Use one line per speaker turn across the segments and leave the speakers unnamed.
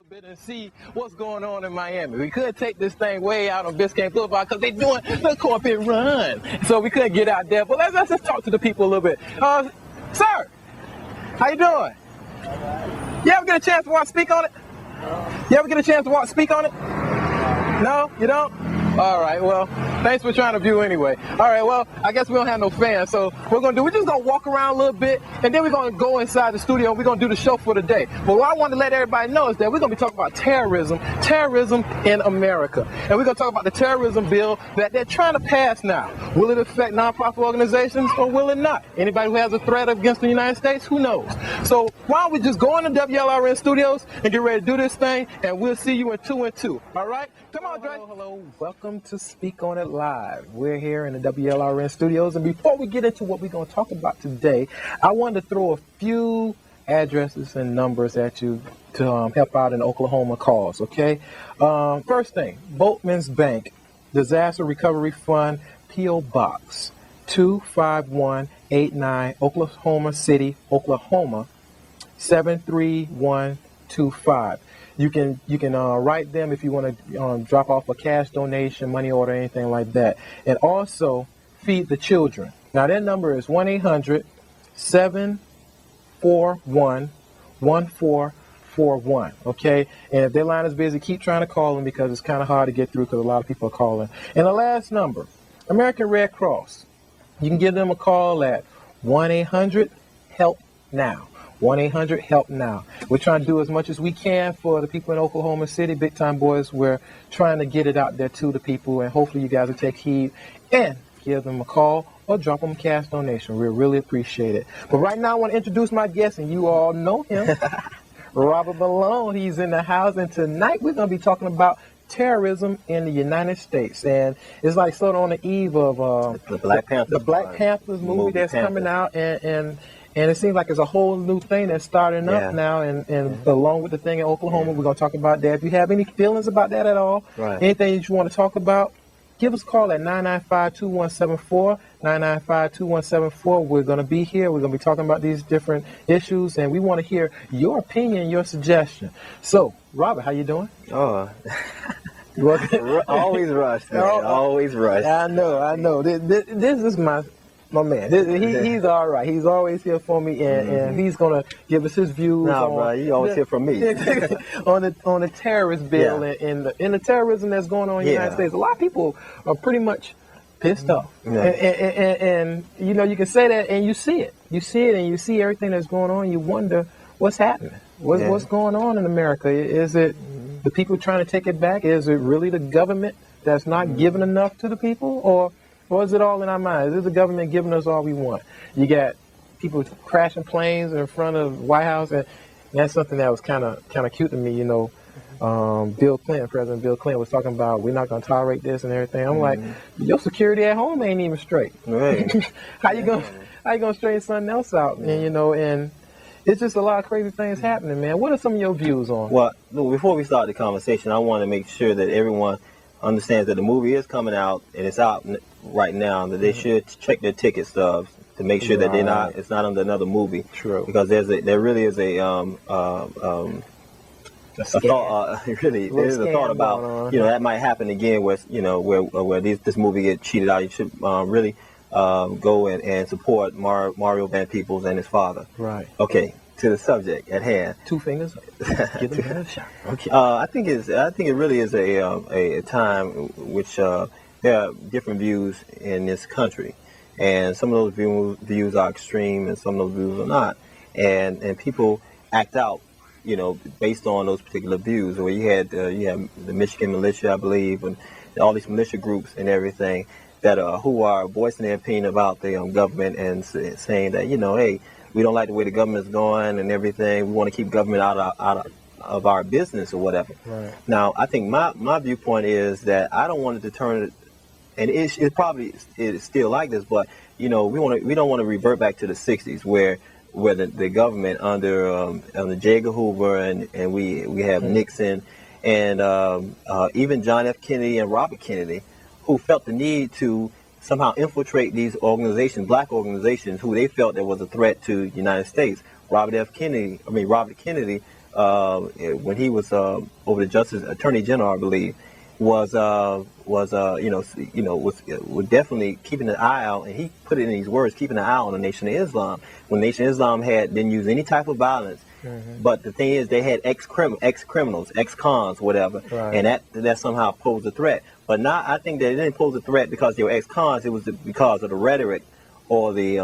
bit and see what's going on in Miami. We could take this thing way out on Biscayne Boulevard because they're doing the corporate run. So we couldn't get out there. But let's just talk to the people a little bit. Sir, how you doing? You ever get a chance to speak on it? You ever get a chance to speak on it? No, you don't? All right, well, thanks for trying to view anyway. All right, well, I guess we don't have no fans, so we're just going to walk around a little bit, and then we're going to go inside the studio, and we're going to do the show for the day. But what I want to let everybody know is that we're going to be talking about terrorism in America. And we're going to talk about the terrorism bill that they're trying to pass now. Will it affect nonprofit organizations, or will it not? Anybody who has a threat against the United States, who knows? So why don't we just go into WLRN Studios and get ready to do this thing, and we'll see you in 2 and 2. All right? Come on, Dre. Hello. Welcome to Speak On It Live. We're here in the WLRN Studios, and before we get into what we're going to talk about today, I wanted to throw a few addresses and numbers at you to help out in Oklahoma cause, okay? First thing, Boatman's Bank, Disaster Recovery Fund, P.O. Box 25189, Oklahoma City, Oklahoma 73125. You can write them if you want to drop off a cash donation, money order, anything like that. And also feed the children. Now their number is 1-800-741-1441. Okay, and if their line is busy, keep trying to call them because it's kind of hard to get through because a lot of people are calling. And the last number, American Red Cross. You can give them a call at 1-800-HELP-NOW. 1-800-HELP-NOW. We're trying to do as much as we can for the people in Oklahoma City. Big Time Boys, we're trying to get it out there to the people, and hopefully you guys will take heed and give them a call or drop them a cash donation. We really appreciate it. But right now I want to introduce my guest, and you all know him, Robert Malone. He's in the house, and tonight we're going to be talking about terrorism in the United States. And it's like sort of on the eve of
the Black
Panthers movie that's coming out, and it seems like it's a whole new thing that's starting up now, and along with the thing in Oklahoma, we're going to talk about that. If you have any feelings about that at all, anything that you want to talk about, give us a call at 995-2174, 995-2174. We're going to be here. We're going to be talking about these different issues, and we want to hear your opinion, your suggestion. So, Robert, how you doing?
Oh, always rushed, man. Always rushed.
I know. This is my man. He's all right. He's always here for me, and he's gonna give us his views.
No, bro, you always hear from me
on the terrorist bill and the terrorism that's going on in the United States. A lot of people are pretty much pissed off, and you know, you can say that, and you see it, and you see everything that's going on. You wonder what's happening. What's going on in America? Is it the people trying to take it back? Is it really the government that's not giving enough to the people, or is it all in our minds? Is the government giving us all we want? You got people crashing planes in front of the White House, and that's something that was kind of cute to me. You know, President Bill Clinton was talking about we're not going to tolerate this and everything. I'm like, your security at home ain't even straight.
Right.
How you gonna straighten something else out? And you know, and it's just a lot of crazy things happening, man. What are some of your views on?
Well, before we start the conversation, I want to make sure that everyone understands that the movie is coming out and it's out right now, that they should check their ticket stubs to make sure that it's not under another movie.
True.
Because there really is a thought about, you know, that might happen again where, you know, where this movie get cheated out. You should really go and support Mario Van Peebles and his father.
Right.
Okay. To the subject at hand.
2 fingers. Give them a shot. Okay.
I think it really is a time which there are different views in this country, and some of those views are extreme, and some of those views are not, and people act out, you know, based on those particular views. Where you have the Michigan militia, I believe, and all these militia groups and everything that who are voicing their opinion about the government and saying that, you know, hey, we don't like the way the government's going and everything. We want to keep government out of our business or whatever.
Right.
Now, I think my viewpoint is that I don't want it to turn, and it probably is still like this, but you know, we don't want to revert back to the '60s where the government under J. Edgar Hoover and we have Nixon and even John F. Kennedy and Robert Kennedy, who felt the need to somehow infiltrate these organizations, black organizations, who they felt there was a threat to the United States. Robert Kennedy when he was over the Justice Attorney General, I believe, was was definitely keeping an eye out, and he put it in these words, keeping an eye on the Nation of Islam. When the Nation of Islam didn't use any type of violence, but the thing is, they had ex-criminals, ex-cons, whatever,
Right.
and that somehow posed a threat. But now I think that it didn't pose a threat because they were ex-cons. It was because of the rhetoric or really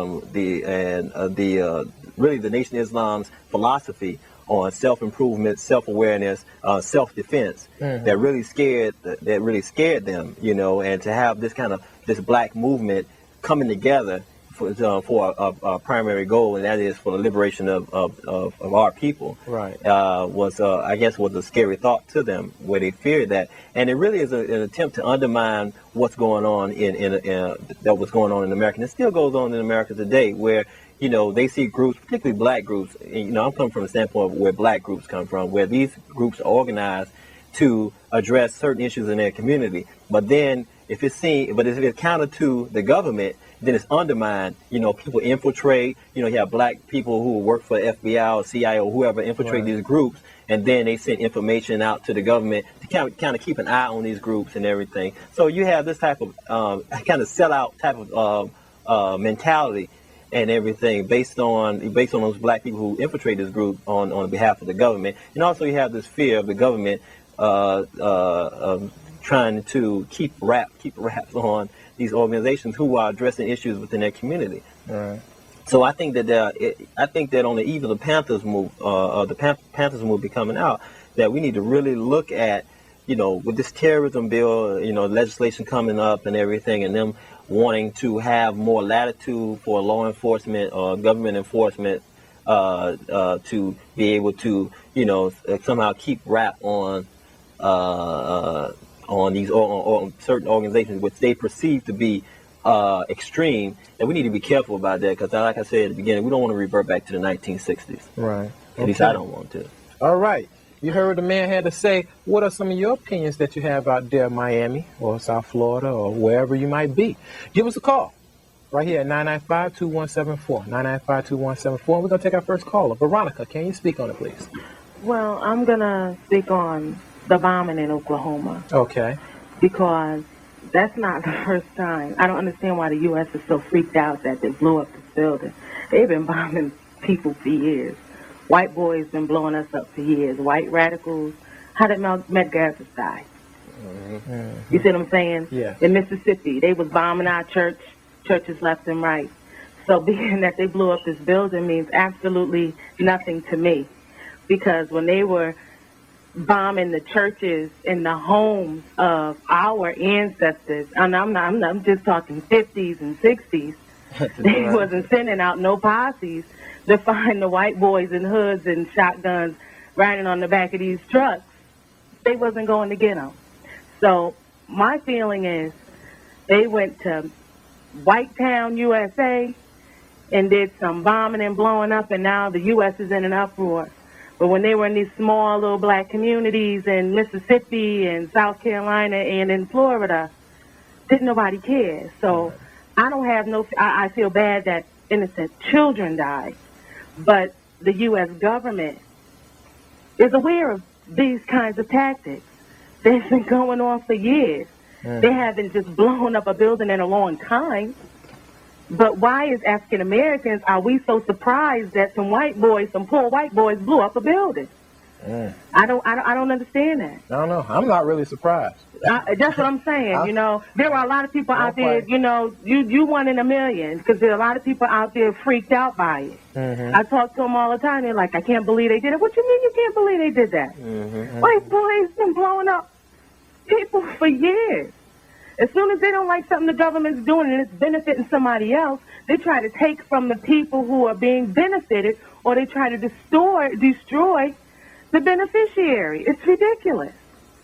the Nation of Islam's philosophy on self-improvement, self-awareness, self-defense that really scared them, and to have this black movement coming together for a primary goal, and that is for the liberation of our people,
Right.
was a scary thought to them, where they feared that, and it really is an attempt to undermine what's going on that was going on in America, and it still goes on in America today, where they see groups, particularly black groups. And, I'm coming from the standpoint of where black groups come from, where these groups are organized to address certain issues in their community. But then, if it's counter to the government, then it's undermined. People infiltrate. You have black people who work for the FBI or CIA or whoever infiltrate
Right.
these groups, and then they send information out to the government to kind of keep an eye on these groups and everything. So you have this type of kind of sellout type of mentality and everything based on those black people who infiltrate this group on behalf of the government. And also you have this fear of the government trying to keep wraps on these organizations who are addressing issues within their community.
Right.
So I think that on the eve of the Panthers move, Panthers move be coming out, that we need to really look at, with this terrorism bill, legislation coming up and everything, and them wanting to have more latitude for law enforcement or government enforcement to be able to, somehow keep wrap on these on certain organizations which they perceive to be extreme, and we need to be careful about that, because like I said at the beginning, we don't want to revert back to the 1960s.
Right.
At least I don't want to.
All right. You heard what the man had to say. What are some of your opinions that you have out there in Miami or South Florida or wherever you might be? Give us a call right here at 995-2174. 995-2174. We're going to take our first caller. Veronica, can you speak on it, please?
Well, I'm going to speak on the bombing in Oklahoma,
Okay.
because that's not the first time. I don't understand why the U.S. is so freaked out that they blew up this building. They've been bombing people for years. White boys been blowing us up for years. White radicals. How did Medgar die? You see what I'm saying?
Yeah.
In Mississippi, they was bombing our churches left and right. So being that they blew up this building means absolutely nothing to me, because when they were bombing the churches and the homes of our ancestors, and I'm just talking 50s and 60s, they wasn't sending out no posses to find the white boys in hoods and shotguns riding on the back of these trucks. They wasn't going to get them. So my feeling is they went to White Town, USA, and did some bombing and blowing up, and now the U.S. is in an uproar. But when they were in these small little black communities in Mississippi and South Carolina and in Florida, didn't nobody care. So I don't have I feel bad that innocent children died. But the U.S. government is aware of these kinds of tactics. They've been going on for years. They haven't just blown up a building in a long time. But why, as African Americans, are we so surprised that some poor white boys blew up a building? I don't understand that.
I don't know. I'm not really surprised.
That's what I'm saying. There are a lot of people out there. You one in a million, because there are a lot of people out there freaked out by it. I talk to them all the time. They're like, "I can't believe they did it." What you mean you can't believe they did that? White boys been blowing up people for years. As soon as they don't like something the government's doing and it's benefiting somebody else, they try to take from the people who are being benefited, or they try to destroy the beneficiary. It's ridiculous.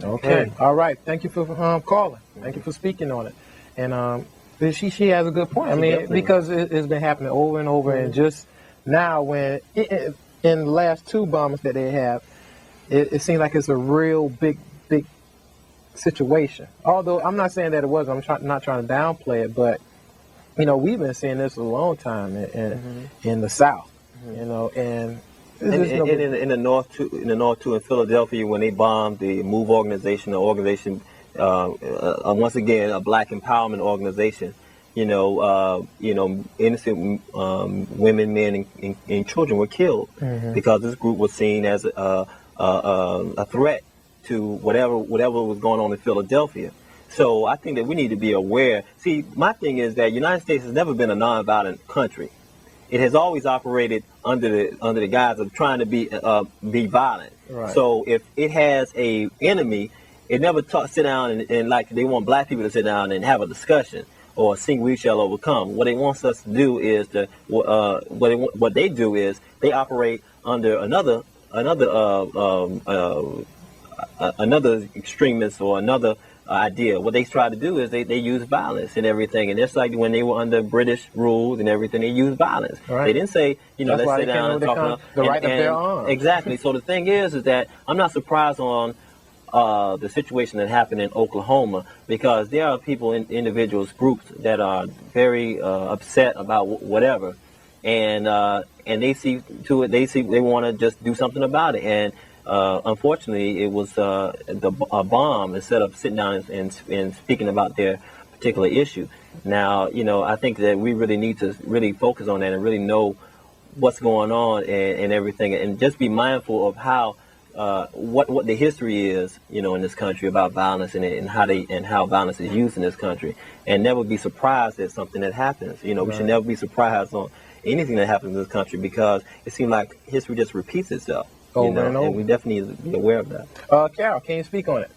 Okay. All right. Thank you for calling. Thank you for speaking on it. And she has a good point. I mean,
Definitely.
because it's been happening over and over, and just now when in the last two bombings that they have, it seems like it's a real big situation. Although I'm not saying that it wasn't. I'm not trying to downplay it, but we've been seeing this a long time in the South. And
In the north too, in Philadelphia, when they bombed the MOVE organization, once again a black empowerment organization, innocent women, men, and children were killed because this group was seen as a threat to whatever was going on in Philadelphia. So I think that we need to be aware. See, my thing is that the United States has never been a nonviolent country. It has always operated under the guise of trying to be violent.
Right.
So if it has a enemy, it never sit down and like they want black people to sit down and have a discussion or sing "We Shall Overcome." What it wants us to do is what they do is they operate under another extremist or another idea. What they try to do is they use violence and everything, and it's like when they were under British rule and everything, they used violence.
Right.
They didn't say,
That's
let's sit down and talk.
The right to bear arms.
Exactly. So the thing is that I'm not surprised on the situation that happened in Oklahoma, because there are people, individuals, groups that are very upset about whatever, and they see to it. They want to just do something about it, and unfortunately, it was a bomb instead of sitting down and speaking about their particular issue. Now, I think that we really need to really focus on that and really know what's going on and everything, and just be mindful of how what the history is, in this country about violence and how violence is used in this country, and never be surprised at something that happens. We should never be surprised on anything that happens in this country, because it seems like history just repeats itself.
Over and over.
And we definitely need to be aware of that.
Carol, can you speak on it?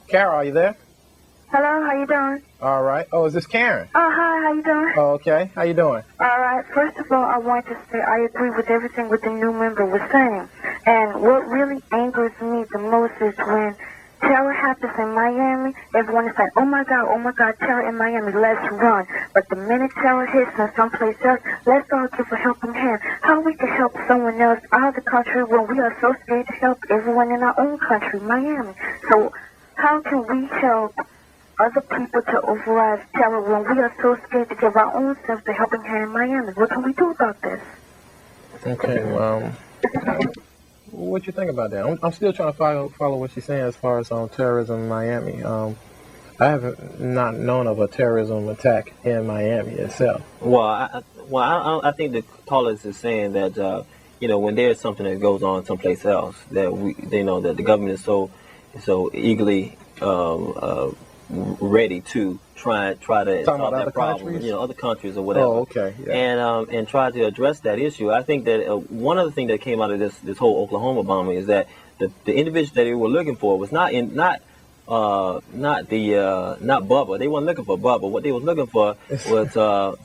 Carol, are you there?
Hello, how you doing?
All right. Oh, is this Karen?
Oh, hi, how you doing?
Oh, okay. How you doing?
All right. First of all, I want to say I agree with everything what the new member was saying. And what really angers me the most is when terror happens in Miami, everyone is like, oh my God, terror in Miami, let's run. But the minute terror hits in someplace else, let's all give a helping hand. How we can help someone else out of the country when we are so scared to help everyone in our own country, Miami? So how can we help other people to override terror when we are so scared to give our own selves a helping hand in Miami? What can we do about this?
Okay, what you think about that? I'm still trying to follow what she's saying as far as terrorism in Miami. I haven't not known of a terrorism attack in Miami itself.
Well, I think the caller is saying that when there's something that goes on someplace else, that they know that the government is so eagerly ready to try to solve that problem.
Countries?
Other countries or whatever.
Oh, okay. Yeah.
And try to address that issue. I think that one other thing that came out of this whole Oklahoma bombing is that the individuals that they were looking for was not Bubba. They weren't looking for Bubba. What they was looking for was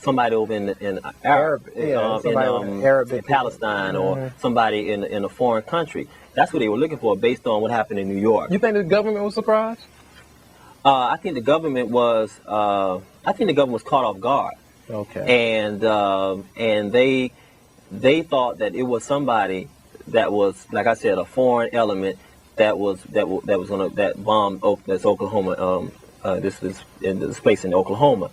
somebody over in Arabic Palestine, or somebody in a foreign country. That's what they were looking for, based on what happened in New York.
You think the government was surprised?
I think the government was caught off guard.
Okay.
And they thought that it was somebody that was, like I said, a foreign element that bombed this Oklahoma. This place in Oklahoma.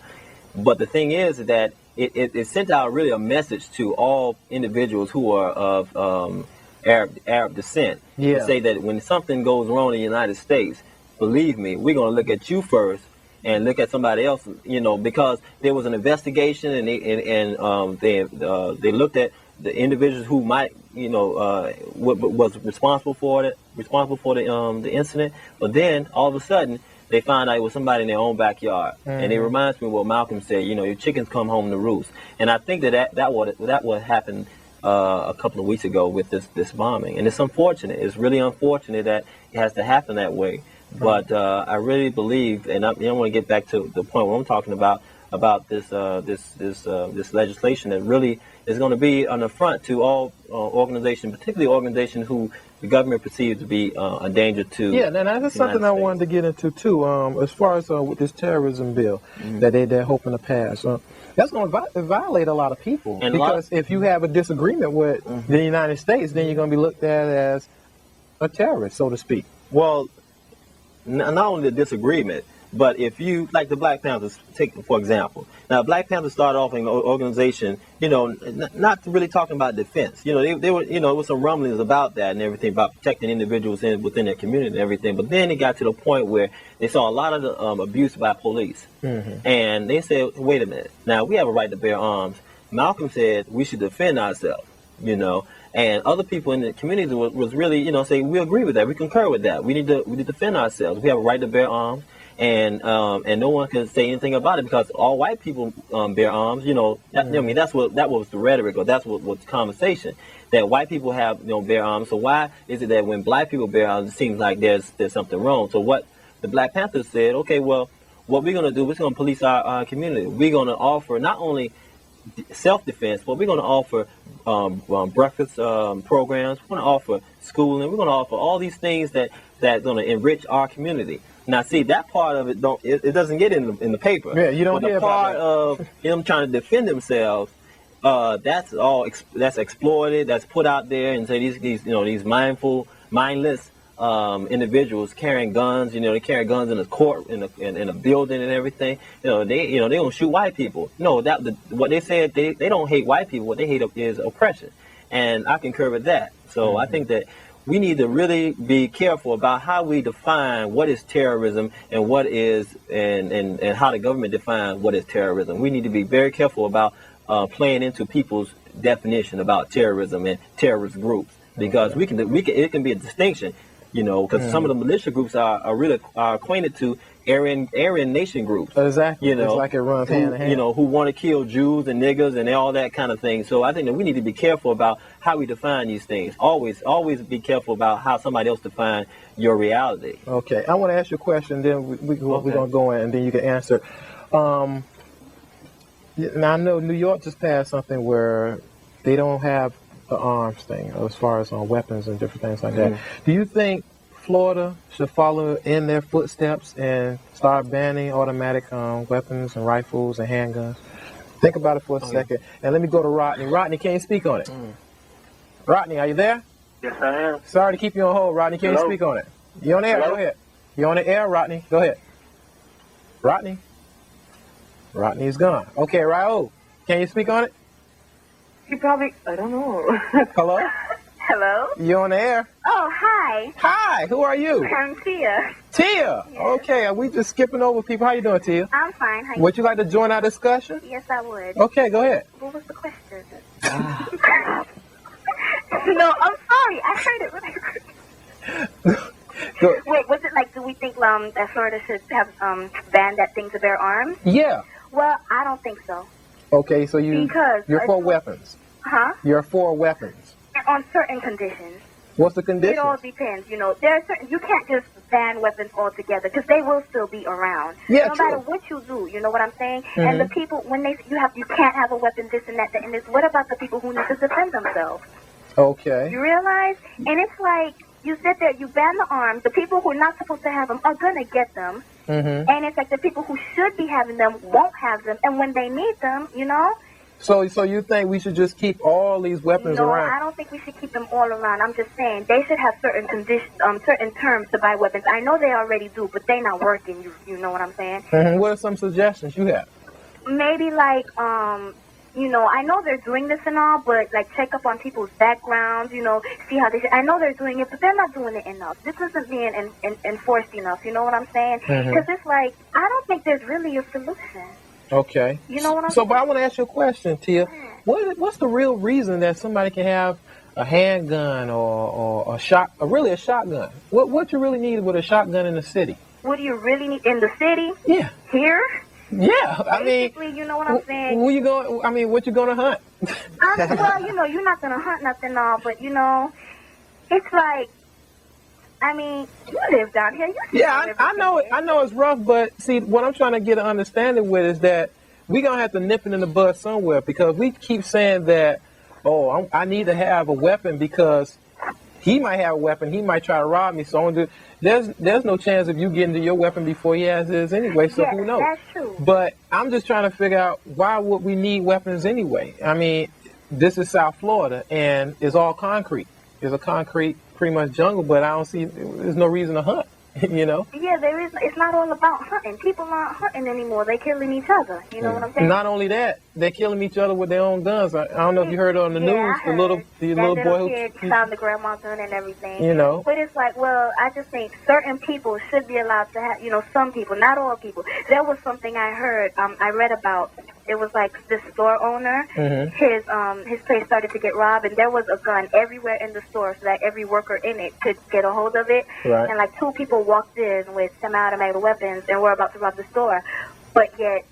But the thing is that it sent out really a message to all individuals who are of Arab descent, to say that when something goes wrong in the United States, believe me, we're going to look at you first and look at somebody else, because there was an investigation, and they looked at the individuals who might, was responsible for the incident. But then all of a sudden they found out it was somebody in their own backyard. And it reminds me of what Malcolm said, your chickens come home to roost. And I think that what happened a couple of weeks ago with this bombing. And it's unfortunate. It's really unfortunate that it has to happen that way. But I really believe, and I want to get back to the point where I'm talking about this legislation that really is going to be an affront to all organizations, particularly organizations who the government perceives to be a danger to.
Yeah, and that's something I wanted to get into too. As far as with this terrorism bill that they're hoping to pass, that's going to violate a lot of people, and because if you have a disagreement with the United States, then you're going to be looked at as a terrorist, so to speak.
Well, not only the disagreement, But if you, like the Black Panthers, take for example. Now, Black Panthers started off in an organization, not really talking about defense. They were, there was some rumblings about that and everything, about protecting individuals within their community and everything. But then it got to the point where they saw a lot of the abuse by police. And they said, wait a minute, now we have a right to bear arms. Malcolm said we should defend ourselves, and other people in the community was really, saying we agree with that, we concur with that. We need to defend ourselves. We have a right to bear arms, and no one can say anything about it because all white people bear arms. That was the rhetoric, or that's what was the conversation, that white people have bear arms. So why is it that when black people bear arms, it seems like there's something wrong? So what the Black Panthers said, okay, well, what we're gonna do, we're gonna police our community. We're gonna offer not only self-defense, but we're going to offer breakfast programs. We're going to offer schooling. We're going to offer all these things that going to enrich our community. Now, see, that part of it it doesn't get in the paper.
Yeah, you don't
hear about that. The part of them trying to defend themselves, that's exploited. That's put out there, and say these mindless individuals carrying guns. They carry guns in a court, in a building and everything. They don't shoot white people. No, what they said, they don't hate white people. What they hate is oppression, and I concur with that. So I think that we need to really be careful about how we define what is terrorism and what is and how the government defines what is terrorism. We need to be very careful about playing into people's definition about terrorism and terrorist groups, because it can be a distinction. Because some of the militia groups are really acquainted to Aryan nation groups.
Exactly. It's like it runs hand in hand.
Who want to kill Jews and niggers and all that kind of thing. So I think that we need to be careful about how we define these things. Always be careful about how somebody else define your reality.
Okay. I want to ask you a question, then we're going to go in, and then you can answer. Now, I know New York just passed something where they don't have the arms thing as far as on weapons and different things like that. Do you think Florida should follow in their footsteps and start banning automatic weapons and rifles and handguns? Think about it for a second. And let me go to Rodney. Rodney, can you speak on it? Rodney, are you there?
Yes, I am.
Sorry to keep you on hold, Rodney. Can you speak on it? You on the air? Go ahead. You on the air, Rodney? Go ahead. Rodney? Rodney's gone. Okay, Raul, can you speak on it?
You probably, I don't know.
Hello?
Hello?
You on the air?
Oh, hi.
Hi, who are you?
I'm Tia.
Tia?
Yes.
Okay, are we just skipping over people? How you doing, Tia?
I'm fine. How you
Would you like to join our discussion?
Yes, I would.
Okay, go ahead.
What was the question? No, I'm sorry. I heard it really quick. Wait, was it like, do we think that Florida should have banned that thing to bear arms?
Yeah.
Well, I don't think so.
Okay, so you're for weapons.
Huh?
You're for weapons.
On certain conditions.
What's the condition?
It all depends. There are certain, you can't just ban weapons altogether because they will still be around.
Yeah,
no
true.
matter what you do, you know what I'm saying? And the people, when you can't have a weapon, this and that, and this, what about the people who need to defend themselves?
Okay.
You realize? And it's like, you sit there, you ban the arms, the people who are not supposed to have them are going to get them. And it's like the people who should be having them won't have them. And when they need them,
So you think we should just keep all these weapons around?
No, I don't think we should keep them all around. I'm just saying they should have certain conditions, certain terms to buy weapons. I know they already do, but they're not working. You know what I'm saying?
What are some suggestions you have?
Maybe like, I know they're doing this and all, but like check up on people's backgrounds. See how they. I know they're doing it, but they're not doing it enough. This isn't being enforced enough. You know what I'm saying? Because it's like I don't think there's really a solution.
Okay.
You know what I'm saying?
But I want to ask you a question, Tia. What's the real reason that somebody can have a handgun or a shotgun? What you really need with a shotgun in the city?
What do you really need in the city?
Yeah.
Here?
Yeah.
Basically, you know what I'm saying?
Where you going? I mean, what you going to hunt?
Well, you're not going to hunt nothing all, but, it's like, I mean, you live down here.
I know it. I know it's rough, but see, what I'm trying to get an understanding with is that we're going to have to nip it in the bud somewhere, because we keep saying that, I need to have a weapon because he might have a weapon. He might try to rob me. So there's no chance of you getting to your weapon before he has his anyway. So who knows?
That's true.
But I'm just trying to figure out, why would we need weapons anyway? I mean, this is South Florida, and it's all concrete. It's a concrete, pretty much jungle, but I don't see, there's no reason to hunt. You know.
Yeah, there is. It's not all about hunting. People aren't hunting anymore. They're killing each other. You know what I'm saying?
Not only that, they're killing each other with their own guns. I don't know if you heard on the
Yeah,
news,
I heard.
the
That
little boy
kid
who,
found the grandma gun and everything.
you know.
But it's like, well, I just think certain people should be allowed to have, some people, not all people. There was something I heard, I read about. It was like this store owner, his place started to get robbed, and there was a gun everywhere in the store so that every worker in it could get a hold of it.
Right.
And like 2 people walked in with semi-automatic weapons and were about to rob the store. But yet,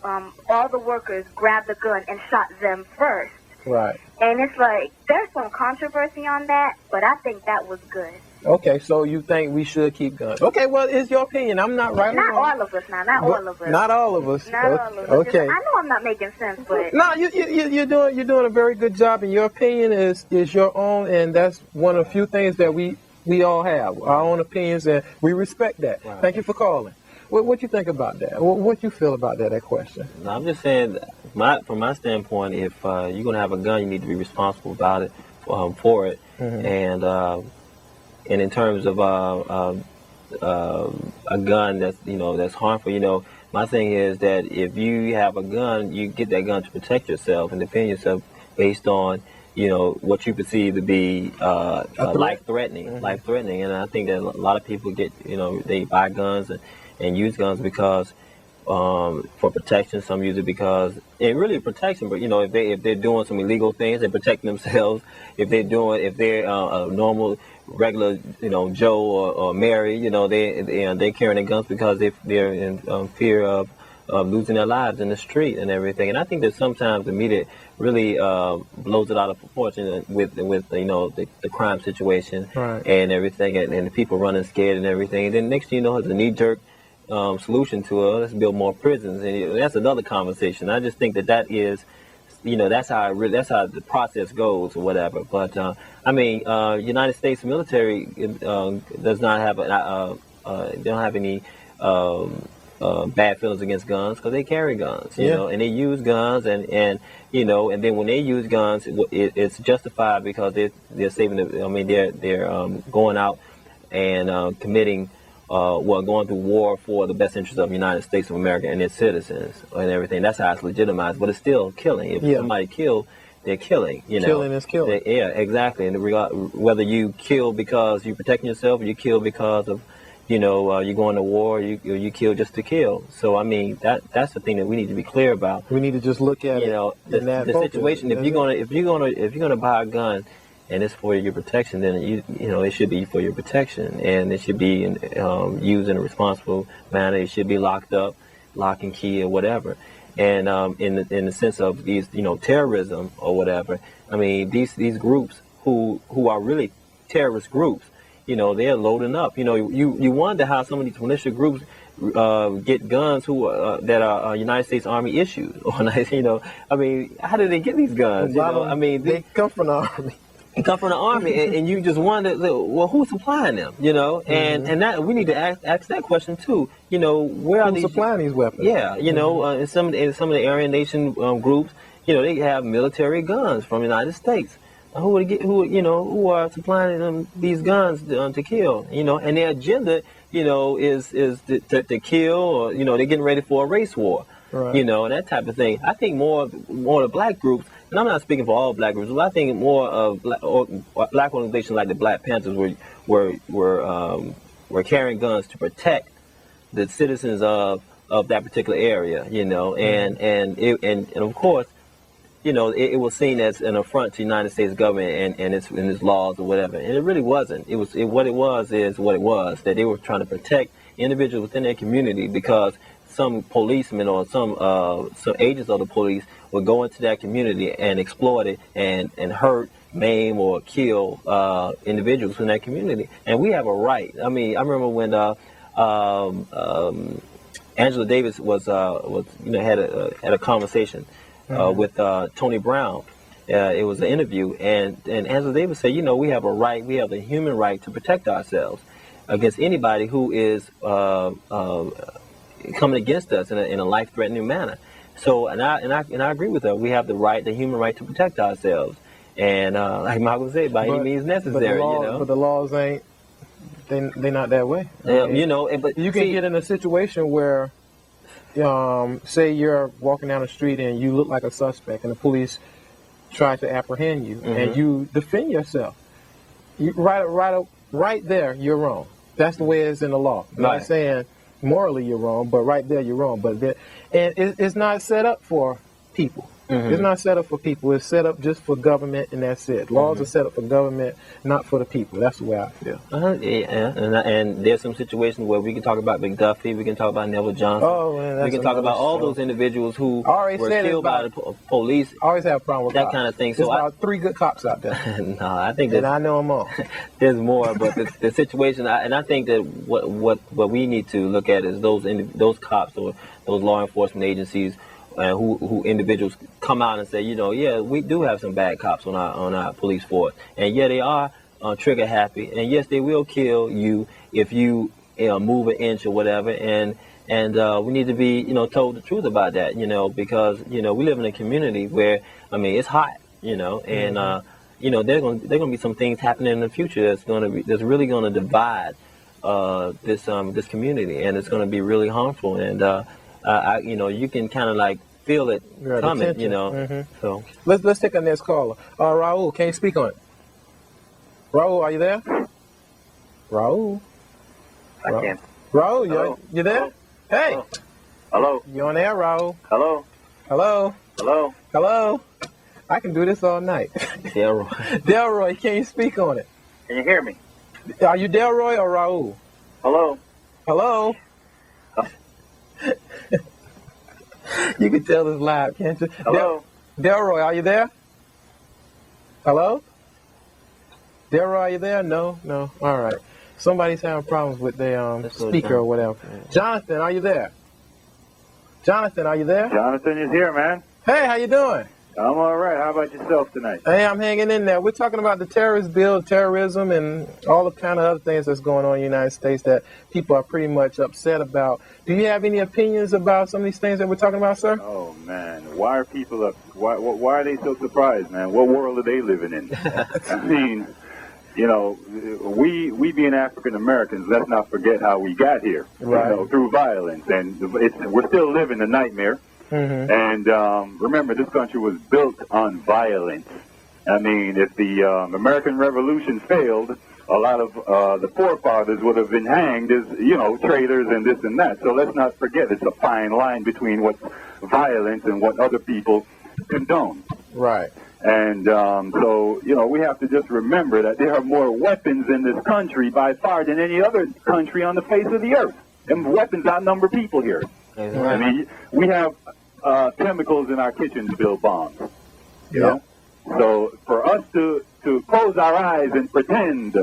all the workers grabbed the gun and shot them first.
Right.
And it's like, there's some controversy on that, but I think that was good.
Okay, so you think we should keep guns? Okay, well, it's your opinion. I'm not right or
Not
wrong.
all of us now, not all of us.
Not all of us.
Not all of us.
Okay.
I know I'm not making sense, but
No, you're doing a very good job, and your opinion is your own, and that's one of the few things that we all have, our own opinions, and we respect that.
Right.
Thank you for calling. What you think about that? What you feel about that question?
No, I'm just saying, from my standpoint, if you're going to have a gun, you need to be responsible about it, for it.
Mm-hmm.
And in terms of a gun that's harmful, my thing is that if you have a gun, you get that gun to protect yourself and defend yourself based on what you perceive to be life-threatening.
Mm-hmm.
Life-threatening, and I think that a lot of people get, they buy guns and use guns because for protection. Some use it because it really protection. But if they're doing some illegal things, they protect themselves. If they're a normal, regular, Joe or Mary, they're carrying their guns because they're in fear of losing their lives in the street and everything. And I think that sometimes the media really blows it out of proportion with the crime situation,
Right.
and everything, and the people running scared and everything. And then next thing you know, it's a knee-jerk solution to it. Let's build more prisons, and that's another conversation. I just think that is, that's how the process goes or whatever. But United States military does not have they don't have any bad feelings against guns because they carry guns, and they use guns, and then when they use guns, it's justified because they're saving they're going out and committing. Going through war for the best interest of the United States of America and its citizens and everything. That's how it's legitimized, but it's still killing. If somebody killed, they're killing.
Killing is killing.
Yeah, exactly. And whether you kill because you're protecting yourself, or you kill because of, you're going to war, or you kill just to kill. So that's the thing that we need to be clear about.
We need to just look at
the situation. If you're gonna buy a gun, and it's for your protection, then it should be for your protection, and it should be used in a responsible manner. It should be locked up, lock and key, or whatever. And in the sense of these, terrorism or whatever, these groups who are really terrorist groups, they're loading up. You wonder how some of these militia groups get guns that are United States Army issued, or how do they get these guns?
They come from the Army.
Come from the Army, and you just wonder, well, who's supplying them? And that we need to ask that question too. Where are
Who's supplying these weapons?
Yeah, in some of the Aryan Nation groups, they have military guns from the United States. Who are supplying them these guns to kill? And their agenda, is to kill, or they're getting ready for a race war.
Right.
And that type of thing. I think more of the black groups, and I'm not speaking for all black groups, but I think more of black organizations like the Black Panthers were carrying guns to protect the citizens of that particular area, and of course, it was seen as an affront to the United States government and its laws or whatever, and it really wasn't. What it was that they were trying to protect individuals within their community because some policemen or some agents of the police would go into that community and exploit it and hurt, maim, or kill individuals in that community. And we have a right. I remember when Angela Davis had a conversation with Tony Brown. It was an interview, and Angela Davis said, we have a right, we have the human right to protect ourselves against anybody who is coming against us in a life-threatening manner. So, and I agree with her. We have the human right to protect ourselves, and like Michael said, by any means necessary.
But the laws ain't they not that way.
You know, but
You can get in a situation where, say you're walking down the street and you look like a suspect, and the police try to apprehend you, and you defend yourself. You, right there, you're wrong. That's the way it's in the law. I'm not saying morally you're wrong, but right there you're wrong. But it's not set up for people. It's not set up for people. It's set up just for government, and that's it. Laws are set up for government, not for the people. That's the way I feel.
And there's some situations where we can talk about McDuffie, we can talk about Neville Johnson.
Oh, man,
we can talk about all those individuals who were killed by the police.
I always have a problem with
that
cops.
kind of thing.
There's
So
about 3 good cops out there.
no, I think
And I know them all.
there's more, but the situation, and I think that what we need to look at is those cops or those law enforcement agencies. Who individuals come out and say, yeah, we do have some bad cops on our police force, and yeah, they are trigger happy, and yes, they will kill you if you move an inch or whatever, and we need to be told the truth about that, because we live in a community where it's hot, and there's gonna be some things happening in the future that's really gonna divide this community, and it's gonna be really harmful, and you can kind of like feel it coming, So
Let's take our next caller. Raul, can you speak on it? Raul, are you there? Raul?
I can.
Raul, you there? Hey.
Hello.
You on air, Raul?
Hello.
Hello?
Hello.
Hello? I can do this all night.
Delroy.
Delroy, can you speak on it?
Can you hear me?
Are you Delroy or Raul?
Hello.
Hello? You can tell this live, can't you?
Hello.
Delroy, are you there? Hello? Delroy, are you there? No. All right. Somebody's having problems with their speaker or whatever. Jonathan, are you there? Jonathan, are you there?
Jonathan is here, man.
Hey, how you doing?
I'm all right. How about yourself tonight?
Hey, I'm hanging in there. We're talking about the terrorist bill, terrorism, and all the kind of other things that's going on in the United States that people are pretty much upset about. Do you have any opinions about some of these things that we're talking about, sir?
Oh man, why are people up? Why are they so surprised, man? What world are they living in? I mean, we being African Americans, let's not forget how we got here,
right.
Through violence, and we're still living the nightmare. And remember, this country was built on violence. I mean, if the American Revolution failed, a lot of the forefathers would have been hanged as, traitors and this and that. So let's not forget, it's a fine line between what's violence and what other people condone.
Right.
And so, we have to just remember that there are more weapons in this country by far than any other country on the face of the earth. And weapons outnumber people here. I mean, we have chemicals in our kitchens to build bombs. You know? So for us to close our eyes and pretend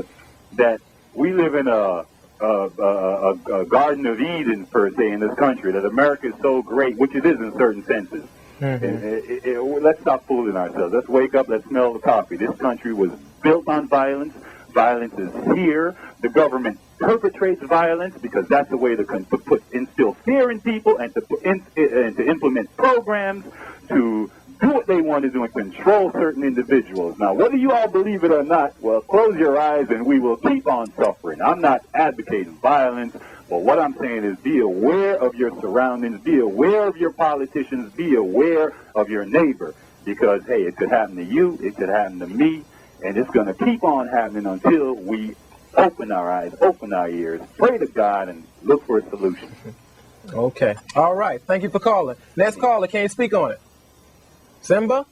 that we live in a Garden of Eden, per se, in this country, that America is so great, which it is in certain senses. Let's stop fooling ourselves. Let's wake up. Let's smell the coffee. This country was built on violence. Violence is here. The government perpetrates violence because that's the way to instill fear in people and to implement programs to do what they want to do and control certain individuals. Now, whether you all believe it or not, well, close your eyes and we will keep on suffering. I'm not advocating violence, but what I'm saying is be aware of your surroundings, be aware of your politicians, be aware of your neighbor, because, hey, it could happen to you, it could happen to me, and it's going to keep on happening until we open our eyes, open our ears, pray to God, and look for a solution.
Okay. All right. Thank you for calling. Next caller, can you speak on it? Simba?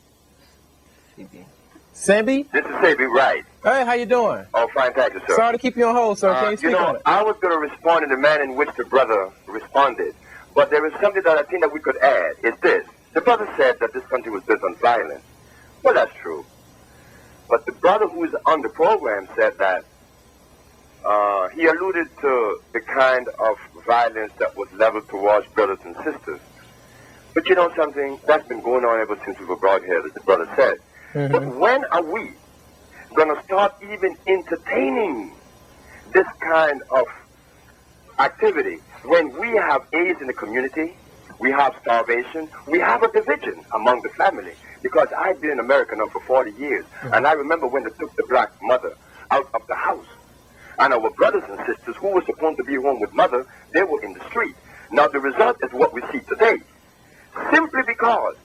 Sambi?
This is Sabi, right.
Hey, how you doing?
Oh, fine, thank you, sir.
Sorry to keep you on hold, sir. Can you speak on it?
I was going to respond in the manner in which the brother responded, but there is something that I think that we could add. It's this. The brother said that this country was built on violence. Well, that's true. But the brother who is on the program said that he alluded to the kind of violence that was leveled towards brothers and sisters. But you know something? That's been going on ever since we were brought here, as the brother said. But when are we going to start even entertaining this kind of activity? When we have AIDS in the community, we have starvation, we have a division among the family. Because I've been in America now for 40 years, and I remember when they took the black mother out of the house. And our brothers and sisters who were supposed to be home with mother, they were in the street. Now the result is what we see today. Simply because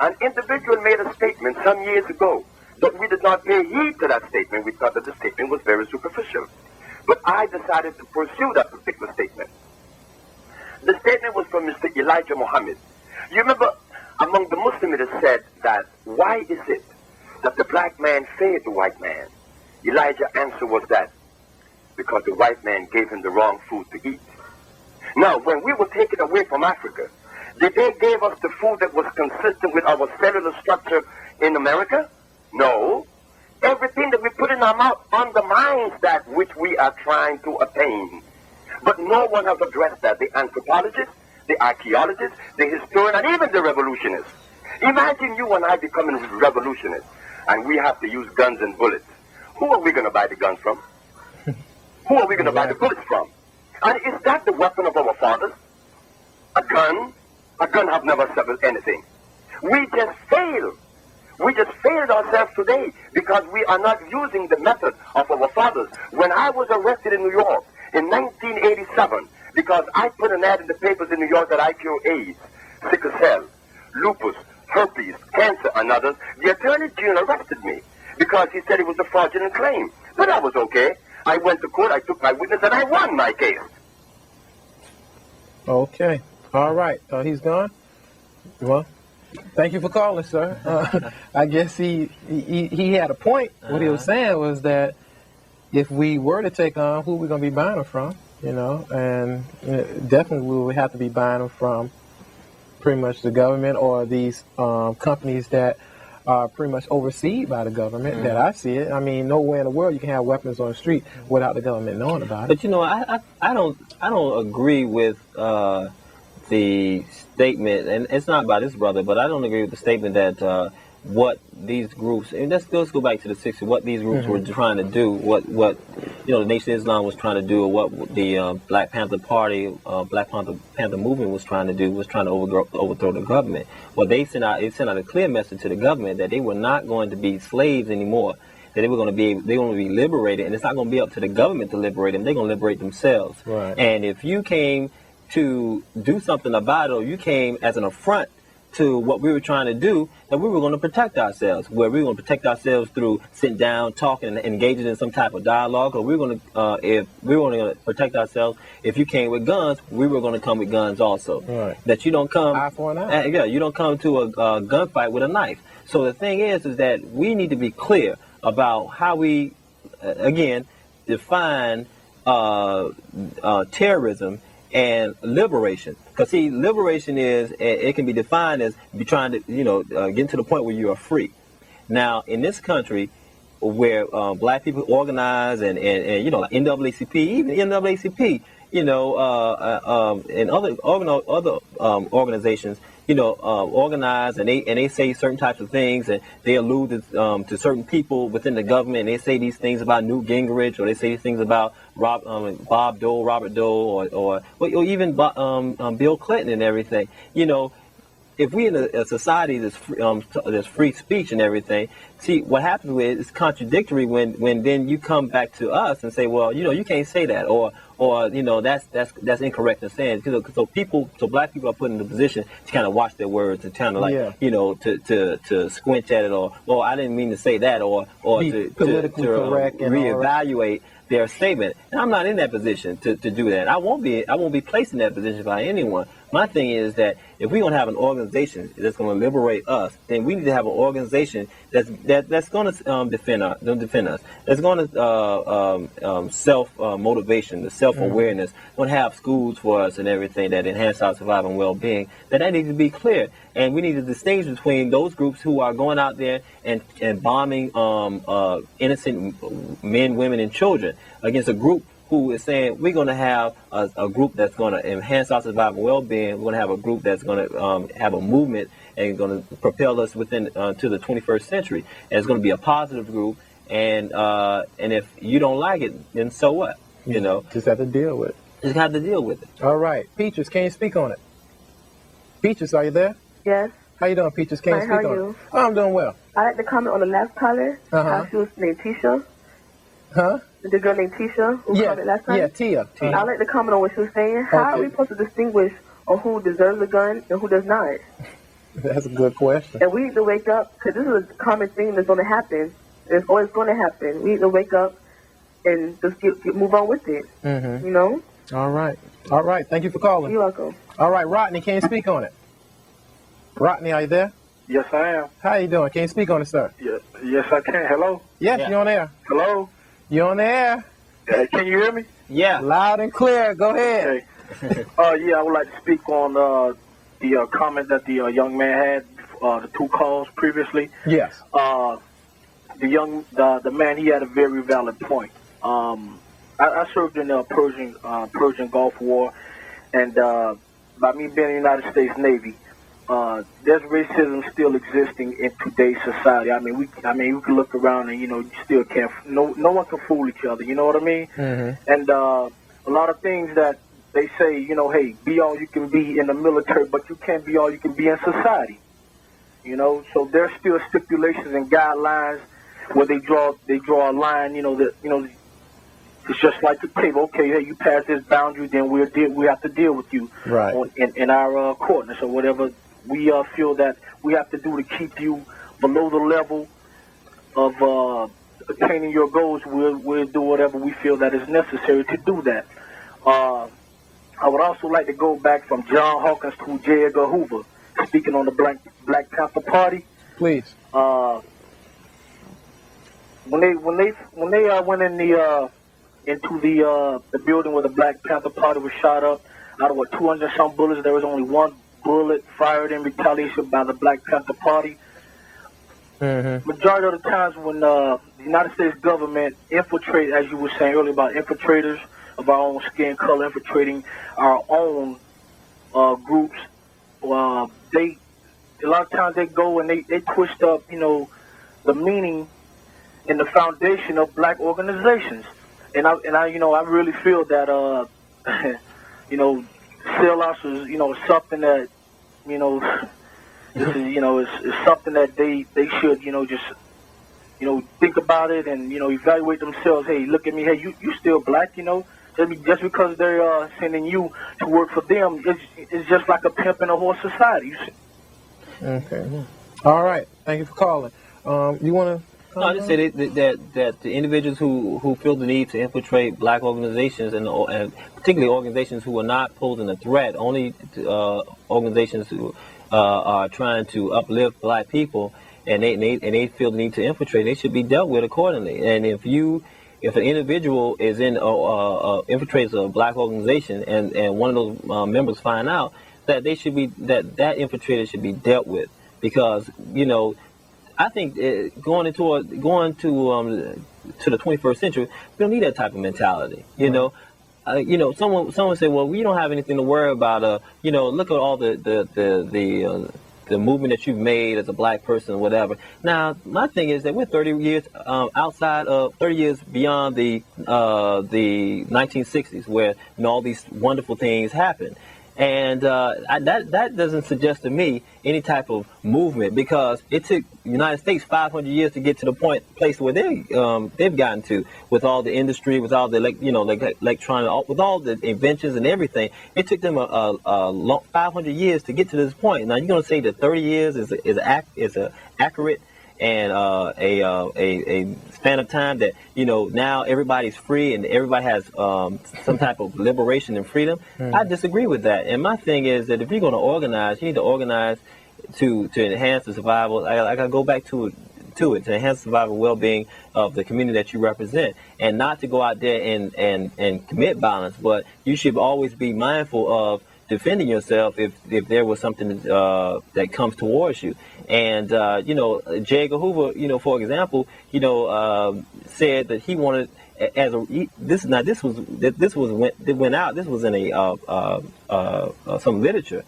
an individual made a statement some years ago, but we did not pay heed to that statement. We thought that the statement was very superficial. But I decided to pursue that particular statement. The statement was from Mr. Elijah Muhammad. You remember, among the Muslims it is said that, why is it that the black man feared the white man? Elijah's answer was that, because the white man gave him the wrong food to eat. Now, when we were taken away from Africa, did they give us the food that was consistent with our cellular structure in America? No. Everything that we put in our mouth undermines that which we are trying to attain. But no one has addressed that. The anthropologists, the archaeologists, the historian, and even the revolutionists. Imagine you and I becoming revolutionists, and we have to use guns and bullets. Who are we going to buy the guns from? Who are we going to buy the bullets from? And is that the weapon of our fathers? A gun? A gun have never settled anything. We just fail. We just failed ourselves today because we are not using the method of our fathers. When I was arrested in New York in 1987, because I put an ad in the papers in New York that I cure AIDS, sickle cell, lupus, herpes, cancer, and others, the Attorney General arrested me because he said it was a fraudulent claim. But I was okay. I went to court, I took my witness, and I won my case.
Okay. All right. He's gone? Well, thank you for calling, sir. I guess he had a point. What he was saying was that if we were to take on, who we're going to be buying them from, you know, and definitely we would have to be buying them from pretty much the government or these companies that are pretty much overseen by the government, that I see it. I mean, nowhere in the world you can have weapons on the street without the government knowing about it.
But you know, I don't agree with the statement, and it's not by this brother, but I don't agree with the statement that what these groups, and let's go back to the 60s, what these groups were trying to do, what you know, the Nation of Islam was trying to do, or what the Black Panther Party, Black Panther movement was trying to do, was trying to overthrow the government. Well, they sent out a clear message to the government that they were not going to be slaves anymore, that they were going to be liberated, and it's not going to be up to the government to liberate them. They're going to liberate themselves.
Right.
And if you came to do something about it, or you came as an affront to what we were trying to do, that we were going to protect ourselves, where we were going to protect ourselves through sitting down, talking, and engaging in some type of dialogue, or we were going to, if we were going to protect ourselves, if you came with guns, we were going to come with guns also.
Right.
That you don't come,
eye for an eye.
yeah, you don't come to a gunfight with a knife. So the thing is that we need to be clear about how we, again, define terrorism and liberation. Because see, liberation is, it can be defined as be trying to, you know, get to the point where you are free. Now, in this country, where black people organize and you know, like NAACP, even NAACP, you know, and other organizations, you know, organize and they say certain types of things, and they allude to certain people within the government, and they say these things about Newt Gingrich, or they say these things about Bob Dole, Robert Dole, or even Bill Clinton and everything. You know, if we in a society that's free speech and everything, see what happens with it's contradictory when then you come back to us and say, well, you know, you can't say that, or you know, that's incorrect in saying. So black people are put in the position to kind of watch their words and kind of like, you know, to squint at it, or I didn't mean to say that, or to politically correct and reevaluate their statement. And I'm not in that position to do that. I won't be placed in that position by anyone. My thing is that if we're going to have an organization that's going to liberate us, then we need to have an organization that's going to defend us. That's going to self motivation, the self awareness. Going to have schools for us and everything that enhance our survival and well being. That needs to be clear, and we need to distinguish between those groups who are going out there and bombing innocent men, women, and children against a group who is saying we're going to have a group that's going to enhance our survival and well-being. We're going to have a group that's going to have a movement and going to propel us within to the 21st century. And it's going to be a positive group. And if you don't like it, then so what? You know,
just have to deal with it.
Just have to deal with it.
All right, Peaches, can you speak on it? Peaches, are you there?
Yes.
How you doing, Peaches? Can you speak on it? Oh, I'm doing well.
I like to comment on the last caller. How she was named Tisha.
Huh?
the girl named Tisha who called it last time?
Yeah, Tia.
I'd like to comment on what she was saying. How are we supposed to distinguish on who deserves a gun and who does not?
That's a good question.
And we need to wake up, because this is a common thing that's going to happen. It's always going to happen. We need to wake up and just move on with it.
Mm-hmm.
You know?
All right. All right. Thank you for calling.
You're welcome.
All right, Rodney, can you speak on it? Rodney, are you there?
Yes, I am.
How you doing? Can you speak on it, sir?
Yes, I can. Hello?
Yes, you're on air.
Hello?
You're on the air.
Can you hear me?
Yeah.
Loud and clear. Go ahead.
Okay. I would like to speak on the comment that the young man had, the 2 calls previously.
Yes.
The man, he had a very valid point. I served in the Persian Gulf War, and by me being in the United States Navy, there's racism still existing in today's society. I mean, we can look around and you still can't. No one can fool each other. You know what I mean?
Mm-hmm.
And a lot of things that they say, hey, be all you can be in the military, but you can't be all you can be in society. So there's still stipulations and guidelines where they draw a line. It's just like the table. Okay, hey, you pass this boundary, then we have to deal with you in our courtness or whatever we feel that we have to do to keep you below the level of attaining your goals. We'll do whatever we feel that is necessary to do that. I would also like to go back from John Hawkins to J. Edgar Hoover, speaking on the Black Panther Party.
Please.
When they went into the building where the Black Panther Party was shot up, out of 200 some bullets, there was only 1 bullet fired in retaliation by the Black Panther Party.
Mm-hmm.
Majority of the times when the United States government infiltrate, as you were saying earlier about infiltrators of our own skin color, infiltrating our own groups, a lot of times they go and they twist up, the meaning and the foundation of black organizations. And I really feel that sellouts is something that this is is something that they should just think about it and evaluate themselves. Hey, look at me. Hey, you still black, just because they're sending you to work for them, it's just like a pimp in a horse society.
Okay. All right. Thank you for calling. You want to?
No, I just say that the individuals who feel the need to infiltrate black organizations and particularly organizations who are not posing a threat, only organizations who are trying to uplift black people, and they feel the need to infiltrate, they should be dealt with accordingly. And if an individual is infiltrates a black organization and one of those members find out, that that infiltrator should be dealt with, because I think going to the 21st century, we don't need that type of mentality. Someone say, well, we don't have anything to worry about. Look at all the movement that you've made as a black person or whatever. Now, my thing is that we're 30 years outside of 30 years beyond the 1960s, where all these wonderful things happened. And that doesn't suggest to me any type of movement, because it took the United States 500 years to get to the place where they've gotten to, with all the industry, with all the electronic, with all the inventions and everything. It took them a long 500 years to get to this point. Now you're going to say that 30 years is accurate and a span of time that now everybody's free and everybody has some type of liberation and freedom. I disagree with that. And my thing is that if you're going to organize, you need to organize to enhance the survival. I gotta go back to enhance the survival well-being of the community that you represent, and not to go out there and commit violence. But you should always be mindful of defending yourself if there was something that comes towards you. And J. Edgar Hoover, for example, said that he wanted this went out. This was in some literature